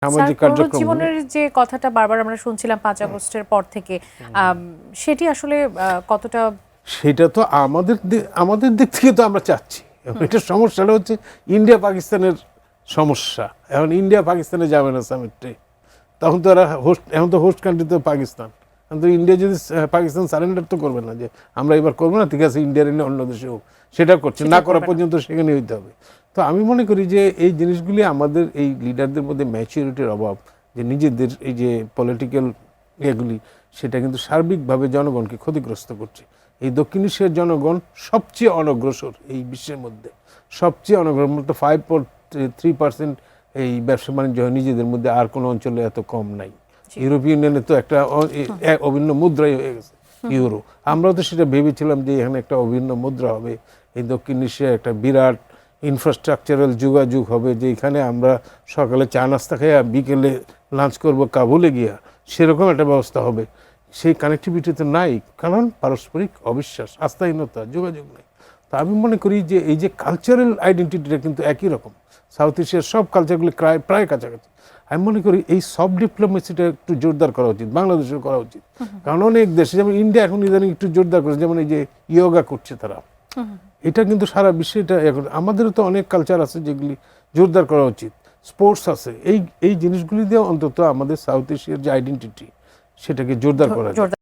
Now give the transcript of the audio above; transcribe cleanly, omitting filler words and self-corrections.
সামাজিক স্যার, কার্যক্রম জীবনের যে কথাটা বারবার আমরা শুনছিলাম ৫ আগস্টের পর থেকে, সেটি আসলে কতটা? সেটা তো আমাদের দিক থেকে তো আমরা চাচ্ছি। এটা সমস্যাটা হচ্ছে ইন্ডিয়া পাকিস্তানের সমস্যা। এখন ইন্ডিয়া পাকিস্তানে যাবে না সামিটে, তখন তো ওরা হোস্ট, এখন তো হোস্ট কান্ট্রি তো পাকিস্তান। কিন্তু ইন্ডিয়া যদি পাকিস্তান সারেন্ডার তো করবে না যে আমরা এবার করবো না, ঠিক আছে ইন্ডিয়ার এনে অন্য দেশে হোক, সেটা করছে না, করা পর্যন্ত সেখানে হইতে হবে। তো আমি মনে করি যে এই জিনিসগুলি আমাদের এই লিডারদের মধ্যে ম্যাচুরিটির অভাব, যে নিজেদের এই যে পলিটিক্যাল এগুলি, সেটা কিন্তু সার্বিকভাবে জনগণকে ক্ষতিগ্রস্ত করছে। এই দক্ষিণ এশিয়ার জনগণ সবচেয়ে অনগ্রসর এই বিশ্বের মধ্যে, সবচেয়ে অনগ্রসর, মূলত 5.3% এই ব্যবসা বাণিজ্য নিজেদের মধ্যে, আর কোনো অঞ্চলে এত কম নাই। ইউরোপিয়ান ইউনিয়নে তো একটা অভিন্ন মুদ্রাই হয়ে গেছে ইউরো। আমরাও তো সেটা ভেবেছিলাম যে এখানে একটা অভিন্ন মুদ্রা হবে, এই দক্ষিণ এশিয়ায় একটা বিরাট ইনফ্রাস্ট্রাকচারাল যোগাযোগ হবে, যে এখানে আমরা সকালে চা নাস্তা খাইয়া বিকেলে লাঞ্চ করব কাবুলে গিয়া, সেরকম একটা ব্যবস্থা হবে। সেই কানেক্টিভিটি তো নাই, কারণ পারস্পরিক অবিশ্বাস, আস্থাহীনতা, যোগাযোগ নেই। তো আমি মনে করি যে এই যে কালচারাল আইডেন্টিটিটা কিন্তু একই রকম, সাউথ এশিয়ার সব কালচারগুলি প্রায় কাছাকাছি। আমি মনে করি এই সফট ডিপ্লোমেসিটা একটু জোরদার করা উচিত, বাংলাদেশেও করা উচিত। কারণ অনেক দেশে, যেমন ইন্ডিয়া এখন ইদানিং একটু জোরদার করেছে, যেমন এই যে ইয়োগা করছে তারা, এটা কিন্তু সারা বিশ্বে এটা এখন, আমাদেরও তো অনেক কালচার আছে যেগুলি জোরদার করা উচিত। স্পোর্টস আছে, এই জিনিসগুলি দিয়ে অন্তত আমাদের সাউথ এশিয়ার যে আইডেন্টিটি, সেটাকে জোরদার করা যায়।